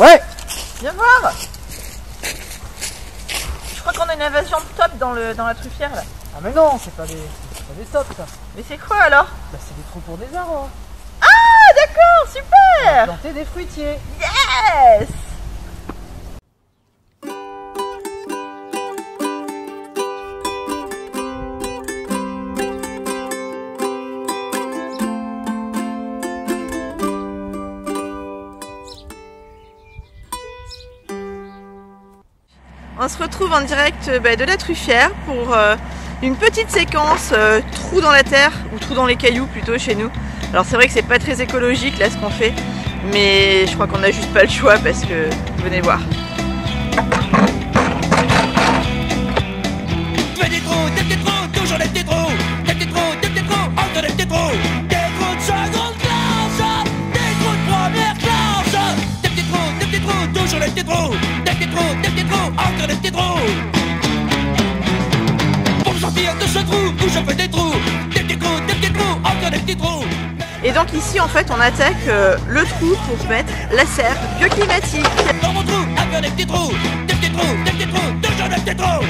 Ouais. Viens voir. Je crois qu'on a une invasion de top dans la truffière là. Ah mais non, c'est pas des tops ça. Mais c'est quoi alors? Bah c'est des trous pour des arbres. Ah d'accord, super. Planter des fruitiers. Yes. On se retrouve en direct de la truffière pour une petite séquence trou dans la terre ou trou dans les cailloux plutôt chez nous. Alors c'est vrai que c'est pas très écologique là ce qu'on fait, mais je crois qu'on a juste pas le choix parce que venez voir. Fais des trous, toujours des petits trous, encore des petits trous, des trous de seconde classe, des trous de première classe, des petits trous, toujours des petits trous, encore des petits trous. Pour me sortir de ce trou où je fais des trous, encore des petits trous. Et donc ici en fait on attaque le trou pour mettre la serre bioclimatique. Dans mon trou, encore des petits trous, toujours des petits trous.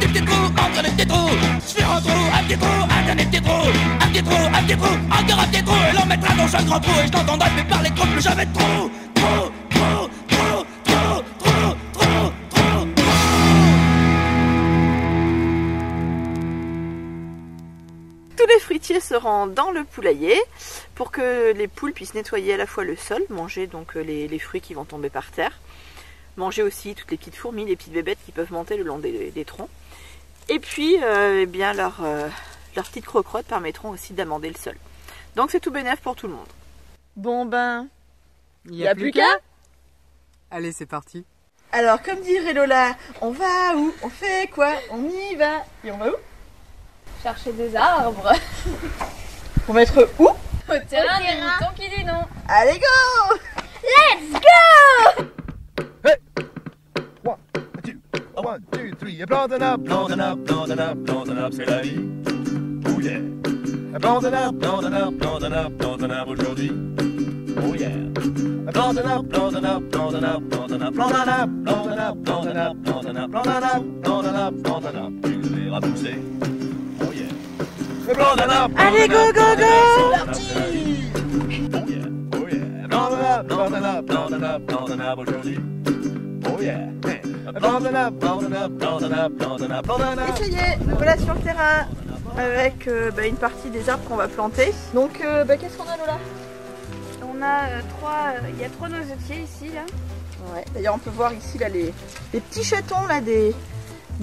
Des petits trous, encore des petits trous. Je fais un trou, un petit trou, un dernier petit trou, un petit trou, encore un petit trou. Et l'on mettra dans un grand trou et je n'entendrai plus parler trop, plus jamais de trou. Tous les fruitiers se rendent dans le poulailler pour que les poules puissent nettoyer à la fois le sol, manger donc les fruits qui vont tomber par terre, manger aussi toutes les petites fourmis, les petites bébêtes qui peuvent monter le long des troncs. Et puis, eh bien, leurs petites croque-crottes permettront aussi d'amender le sol. Donc c'est tout bénef pour tout le monde. Bon ben, il n'y a plus qu'à. Allez, c'est parti. Alors, comme dirait Lola, on va où? On fait quoi? On y va. Et on va où? Chercher des arbres. Pour mettre où? Au terrain du mouton qui dit non. Allez go! Let's go! Hey! 1, 2, 3, planting up, c'est la vie. Oh yeah. Planting up aujourd'hui. Oh yeah. Planting up, tu les verras pousser. Oh yeah. Planting up. Allez go go go! Oh yeah, oh yeah. Planting up aujourd'hui. Oh yeah. Et ça y est, nous voilà sur le terrain avec une partie des arbres qu'on va planter. Donc qu'est-ce qu'on a Lola? On a il y a 3 noisetiers ici là. Ouais, d'ailleurs on peut voir ici là les petits chatons là des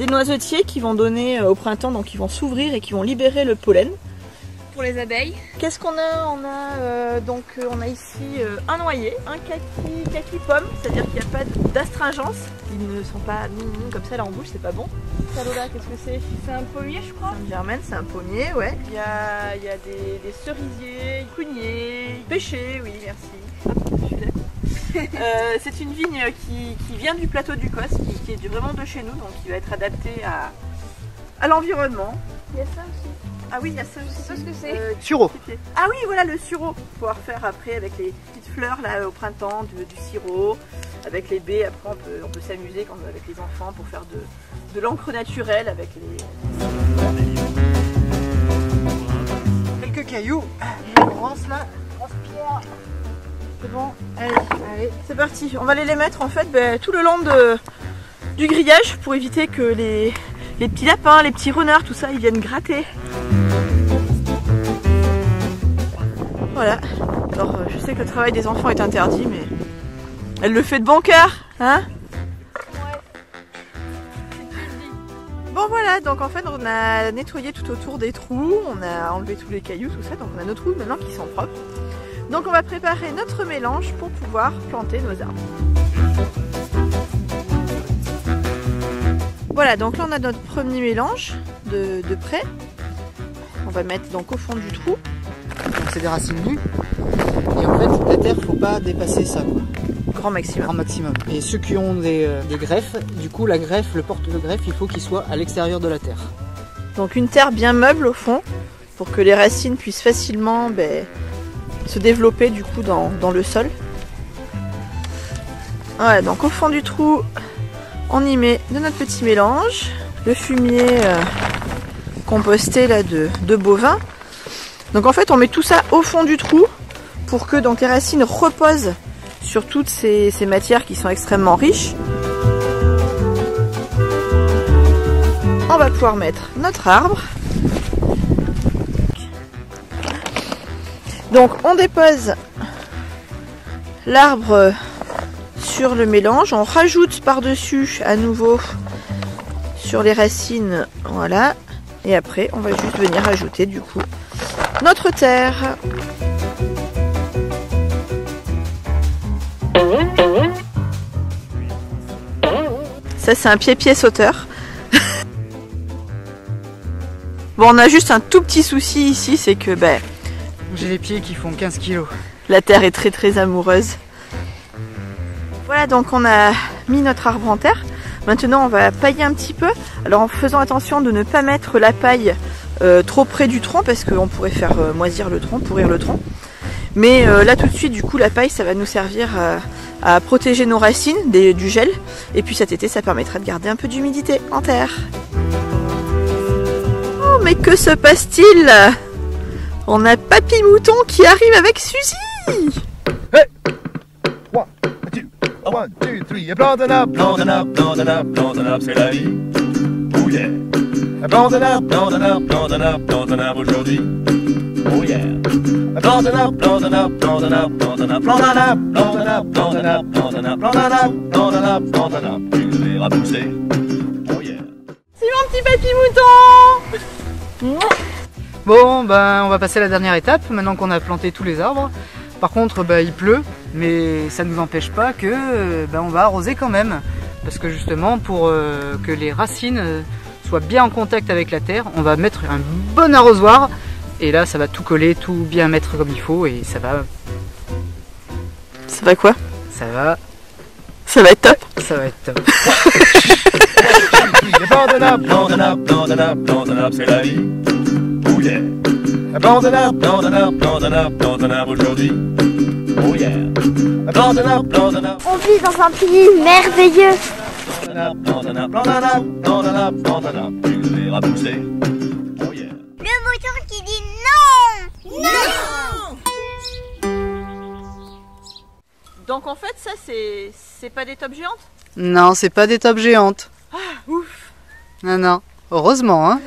noisetiers qui vont donner au printemps, donc ils vont s'ouvrir et qui vont libérer le pollen. Pour les abeilles. Qu'est-ce qu'on a? On a ici un noyer, un kaki pomme, c'est-à-dire qu'il n'y a pas d'astringence. Ils ne sont pas comme ça là en bouche, c'est pas bon. Ça Lola, qu'est-ce que c'est? C'est un pommier je crois. Saint-Germain, c'est un pommier, ouais. Il y a des cerisiers, pruniers, pêchers, oui merci. C'est une vigne qui vient du plateau du Cos, qui est vraiment de chez nous, donc qui va être adaptée à l'environnement. Il y a ça aussi. Ah oui, il y a ça aussi. Je sais pas ce que c'est. Sureau. Ah oui, voilà le sureau. Pouvoir faire après avec les petites fleurs là au printemps du sirop, avec les baies. Après on peut s'amuser avec les enfants pour faire de l'encre naturelle avec les. Quelques cailloux. On lance là. Grosse pierre. C'est bon. Allez, c'est parti. On va les mettre en fait tout le long du grillage pour éviter que les petits lapins, les petits renards, tout ça, ils viennent gratter. Voilà. Alors, je sais que le travail des enfants est interdit, mais elle le fait de bon cœur, hein? Bon voilà, donc en fait on a nettoyé tout autour des trous, on a enlevé tous les cailloux, tout ça, donc on a nos trous maintenant qui sont propres. Donc on va préparer notre mélange pour pouvoir planter nos arbres. Voilà, donc là on a notre premier mélange de près. On va mettre donc au fond du trou. Donc c'est des racines nues. Et en fait, la terre, faut pas dépasser ça, quoi. grand maximum. Grand maximum. Et ceux qui ont des greffes, du coup la greffe, le porte-greffe, il faut qu'il soit à l'extérieur de la terre. Donc une terre bien meuble au fond, pour que les racines puissent facilement se développer du coup dans le sol. Voilà, donc au fond du trou, on y met de notre petit mélange, le fumier composté là de bovin. Donc en fait on met tout ça au fond du trou pour que donc les racines reposent sur toutes ces matières qui sont extrêmement riches. On va pouvoir mettre notre arbre. Donc on dépose l'arbre sur le mélange, on rajoute par-dessus à nouveau sur les racines, voilà, et après on va juste venir ajouter du coup notre terre. Ça c'est un pied-pied sauteur. Bon, on a juste un tout petit souci ici, c'est que J'ai les pieds qui font 15 kilos. la terre est très très amoureuse. Voilà, donc on a mis notre arbre en terre. Maintenant on va pailler un petit peu. Alors en faisant attention de ne pas mettre la paille trop près du tronc, parce qu'on pourrait faire moisir le tronc, pourrir le tronc. Mais là tout de suite du coup la paille ça va nous servir à protéger nos racines du gel. Et puis cet été ça permettra de garder un peu d'humidité en terre. Oh mais que se passe-t-il? On a Papy Mouton qui arrive avec Suzy. Hey! 1, 2, 3, planting up, planting up, planting up, planting up, c'est la vie. Oh yeah. Planting up, planting up, planting up, planting up aujourd'hui. Oh yeah. Planting up, planting up, planting up, planting up, planting up, planting up, planting up, planting up, planting up, planting up, planting up, tu les verras pousser. Oh yeah. C'est mon petit Papy Mouton. Bon, ben on va passer à la dernière étape, maintenant qu'on a planté tous les arbres. Par contre, il pleut, mais ça ne nous empêche pas que on va arroser quand même. Parce que justement, pour que les racines soient bien en contact avec la terre, on va mettre un bon arrosoir. Et là, ça va tout coller, tout bien mettre comme il faut, et ça va... Ça va quoi? Ça va... Ça va être top. Ça va être top. Planting up, planting up, planting up, planting up, c'est la vie. Oh yeah. Planting up, planting up, planting up, planting up aujourd'hui. Oh yeah. Planting up, planting up. On vit dans un pays merveilleux. Planting up, planting up, planting up, planting up, planting up, tu les verras pousser. Oh yeah. Le mouton qui dit non. Non. Donc en fait ça c'est pas des tops géantes? Non, c'est pas des tops géantes. Ah ouf. Non, non. Heureusement, hein.